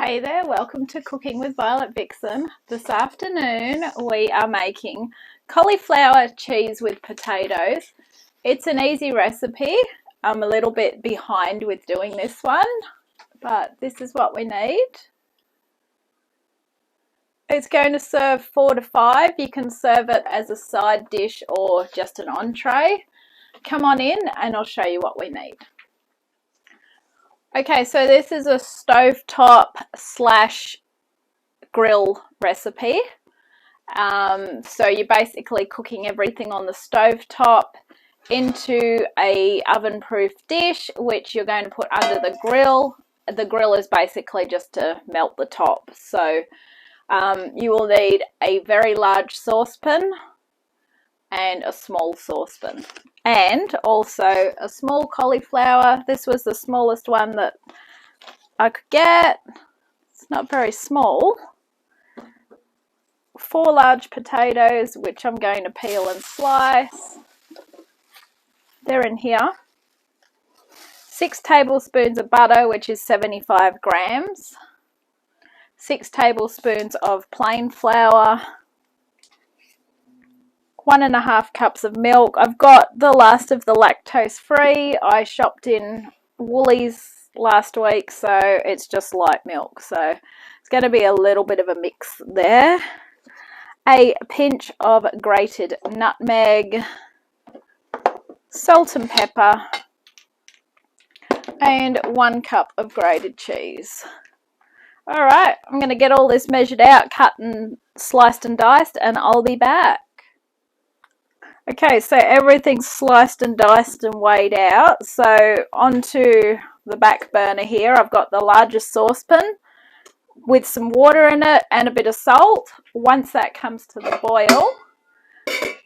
Hey there, welcome to Cooking with Violet Vixen. This afternoon we are making cauliflower cheese with potatoes. It's an easy recipe. I'm a little bit behind with doing this one, but this is what we need. It's going to serve 4 to 5. You can serve it as a side dish or just an entree. Come on in and I'll show you what we need. Okay, so this is a stovetop / grill recipe. So you're basically cooking everything on the stovetop into a oven-proof dish, which you're going to put under the grill. The grill is basically just to melt the top. So you will need a very large saucepan and a small saucepan. And also a small cauliflower. This was the smallest one that I could get. It's not very small. 4 large potatoes, which I'm going to peel and slice. They're in here. 6 tablespoons of butter, which is 75 grams. 6 tablespoons of plain flour. 1.5 cups of milk. I've got the last of the lactose free. I shopped in Woolies last week, so it's just light milk. So it's going to be a little bit of a mix there. A pinch of grated nutmeg, salt and pepper, and 1 cup of grated cheese. All right, I'm going to get all this measured out, cut and sliced and diced, and I'll be back. Okay, so everything's sliced and diced and weighed out. So onto the back burner here, I've got the largest saucepan with some water in it and a bit of salt. Once that comes to the boil,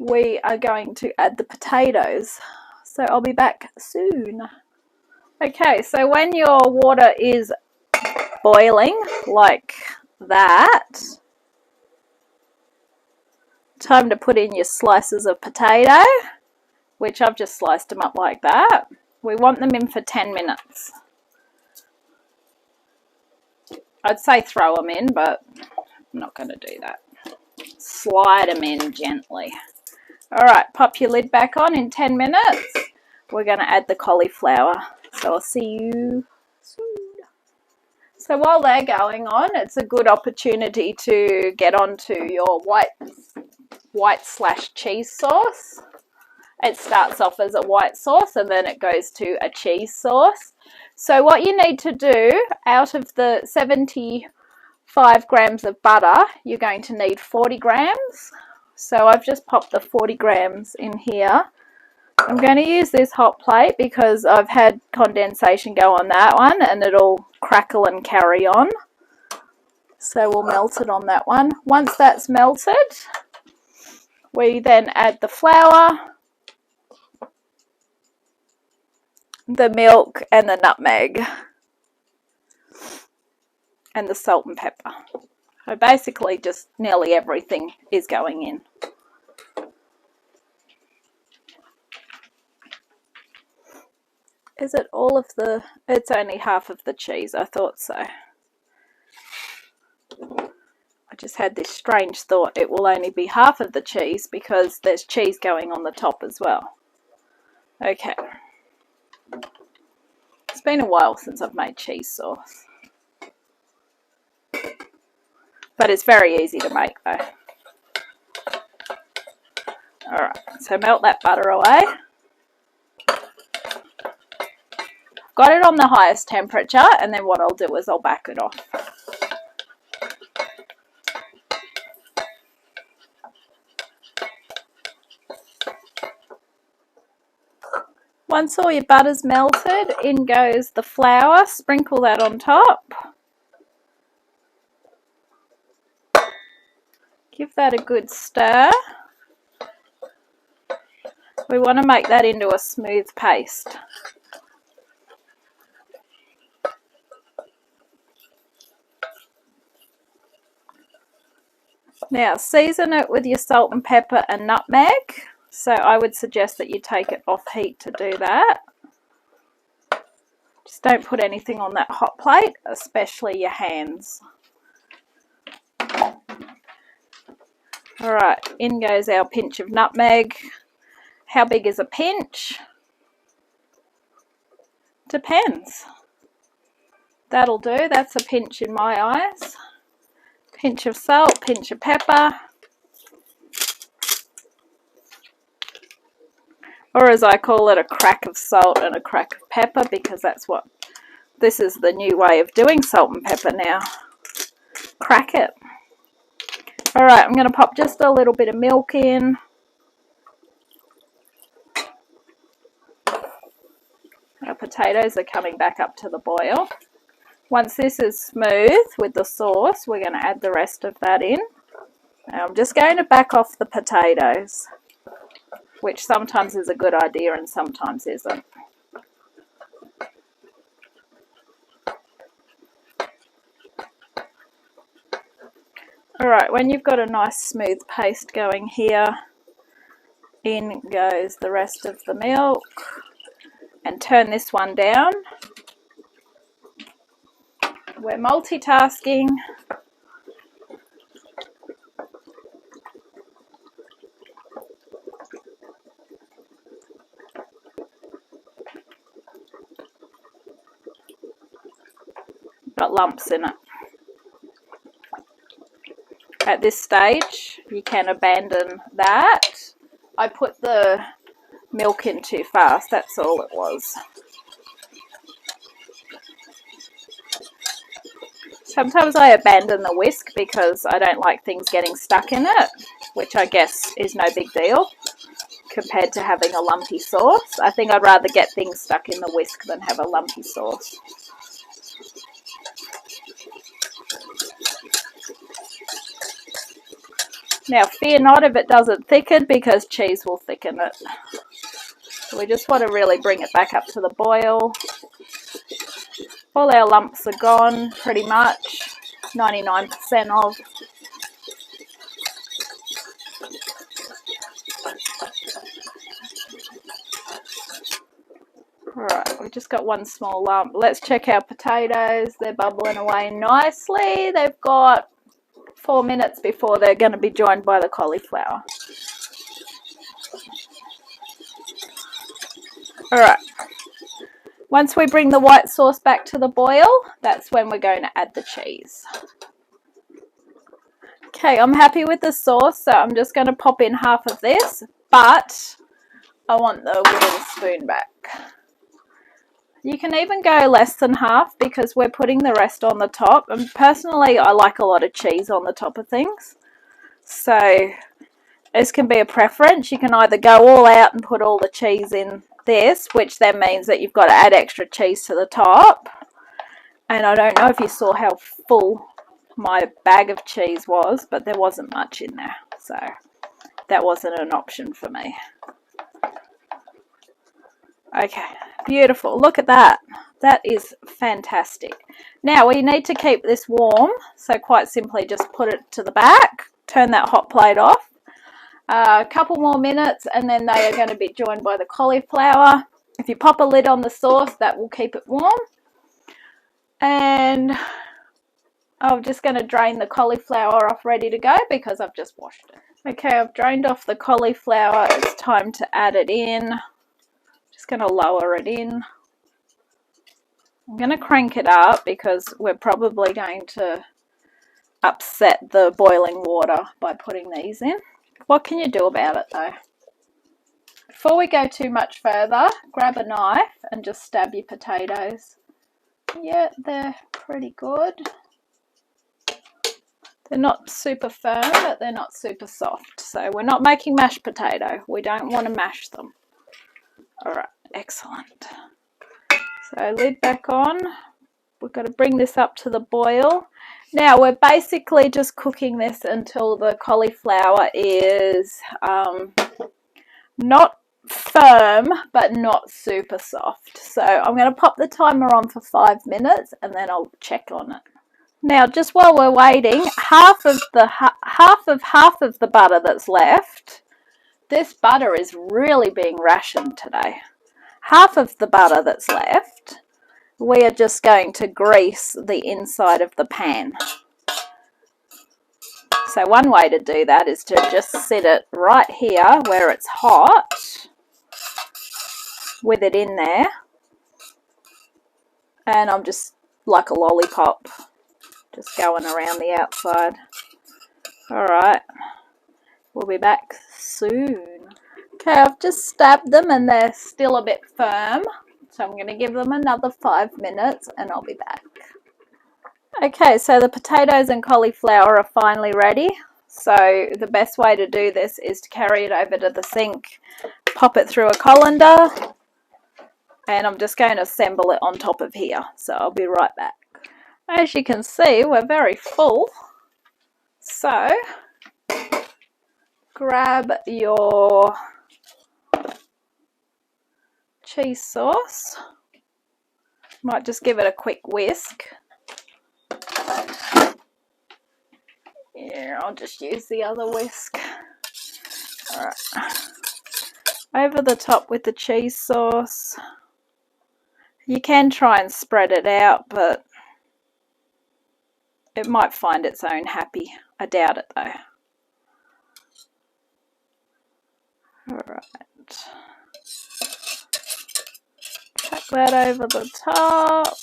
we are going to add the potatoes. So I'll be back soon. Okay, so when your water is boiling like that, time to put in your slices of potato, which I've just sliced them up like that. We want them in for 10 minutes. I'd say throw them in, but I'm not going to do that. Slide them in gently. All right, pop your lid back on. In 10 minutes, we're going to add the cauliflower. So I'll see you soon. So while they're going on, it's a good opportunity to get onto your white/cheese sauce. It starts off as a white sauce and then it goes to a cheese sauce. So what you need to do, out of the 75 grams of butter, you're going to need 40 grams. So I've just popped the 40 grams in here. I'm going to use this hot plate because I've had condensation go on that one and it'll crackle and carry on. So we'll melt it on that one. Once that's melted, we then add the flour, the milk and the nutmeg and the salt and pepper. So basically just nearly everything is going in. Is it all of the, it's only half of the cheese, I thought so. I just had this strange thought it will only be half of the cheese because there's cheese going on the top as well. Okay. It's been a while since I've made cheese sauce. But it's very easy to make though. Alright, so melt that butter away. Got it on the highest temperature, and then what I'll do is I'll back it off. Once all your butter's melted, in goes the flour. Sprinkle that on top. Give that a good stir. We want to make that into a smooth paste. Now season it with your salt and pepper and nutmeg. So I would suggest that you take it off heat to do that. Just don't put anything on that hot plate, especially your hands. Alright, in goes our pinch of nutmeg. How big is a pinch? Depends. That'll do. That's a pinch in my eyes. Pinch of salt, pinch of pepper. Or as I call it, a crack of salt and a crack of pepper, because this is the new way of doing salt and pepper now. Crack it. Alright, I'm going to pop just a little bit of milk in. Our potatoes are coming back up to the boil. Once this is smooth with the sauce, we're going to add the rest of that in. Now I'm just going to back off the potatoes, which sometimes is a good idea and sometimes isn't. Alright, when you've got a nice smooth paste going here, in goes the rest of the milk. And turn this one down. We're multitasking. Got lumps in it. At this stage, you can abandon that. I put the milk in too fast, that's all it was. Sometimes I abandon the whisk because I don't like things getting stuck in it, which I guess is no big deal compared to having a lumpy sauce. I think I'd rather get things stuck in the whisk than have a lumpy sauce. Now, fear not if it doesn't thicken, because cheese will thicken it. So we just want to really bring it back up to the boil. All our lumps are gone, pretty much, 99% of. Alright, we've just got one small lump. Let's check our potatoes. They're bubbling away nicely. They've got 4 minutes before they're going to be joined by the cauliflower. Alright, once we bring the white sauce back to the boil, that's when we're going to add the cheese. Okay, I'm happy with the sauce, so I'm just going to pop in half of this, but I want the wooden spoon back. You can even go less than half because we're putting the rest on the top, and personally I like a lot of cheese on the top of things, so this can be a preference. You can either go all out and put all the cheese in this, which then means that you've got to add extra cheese to the top, and I don't know if you saw how full my bag of cheese was, but there wasn't much in there, so that wasn't an option for me. Okay, beautiful. Look at that. That is fantastic. Now we need to keep this warm, so quite simply just put it to the back, turn that hot plate off. A couple more minutes and then they are going to be joined by the cauliflower. If you pop a lid on the sauce, that will keep it warm. And I'm just going to drain the cauliflower off, ready to go, because I've just washed it. Okay, I've drained off the cauliflower. It's time to add it in. Just going to lower it in. I'm going to crank it up because we're probably going to upset the boiling water by putting these in. What can you do about it though? Before we go too much further, grab a knife and just stab your potatoes. Yeah, they're pretty good. They're not super firm, but they're not super soft. So we're not making mashed potato. We don't want to mash them. Alright, excellent. So lid back on. We've got to bring this up to the boil. Now we're basically just cooking this until the cauliflower is not firm but not super soft. So I'm going to pop the timer on for 5 minutes and then I'll check on it. Now just while we're waiting, half of the butter that's left, this butter is really being rationed today. Half of the butter that's left, we are just going to grease the inside of the pan. So one way to do that is to just sit it right here where it's hot with it in there. And I'm just like a lollipop, just going around the outside. Alright, we'll be back soon. Okay, I've just stabbed them and they're still a bit firm. So I'm going to give them another 5 minutes and I'll be back. Okay, so the potatoes and cauliflower are finally ready. So the best way to do this is to carry it over to the sink, pop it through a colander, and I'm just going to assemble it on top of here. So I'll be right back. As you can see, we're very full. So grab your cheese sauce. Might just give it a quick whisk. Yeah, I'll just use the other whisk. Alright. Over the top with the cheese sauce. You can try and spread it out, but it might find its own happy. I doubt it though. Alright. Chuck that over the top.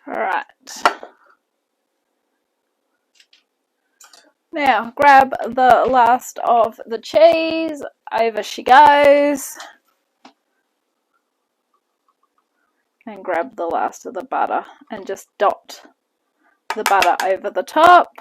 Alright. Now grab the last of the cheese. Over she goes. And grab the last of the butter and just dot the butter over the top.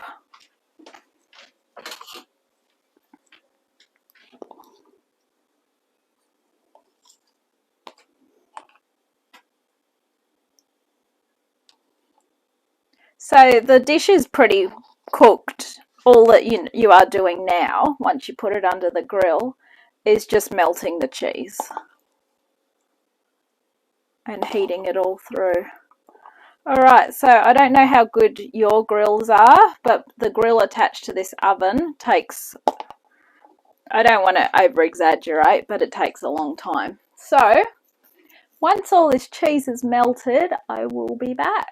So the dish is pretty cooked. All that you are doing now, once you put it under the grill, is just melting the cheese and heating it all through. Alright, so I don't know how good your grills are, but the grill attached to this oven takes, I don't want to over exaggerate, but it takes a long time. So once all this cheese is melted, I will be back.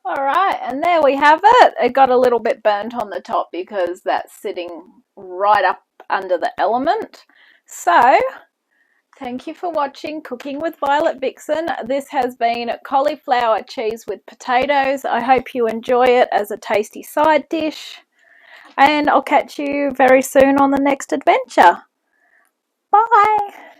Alright, and there we have it. It got a little bit burnt on the top because that's sitting right up under the element. So, thank you for watching Cooking with Violet Vixen. This has been cauliflower cheese with potatoes. I hope you enjoy it as a tasty side dish. And I'll catch you very soon on the next adventure. Bye!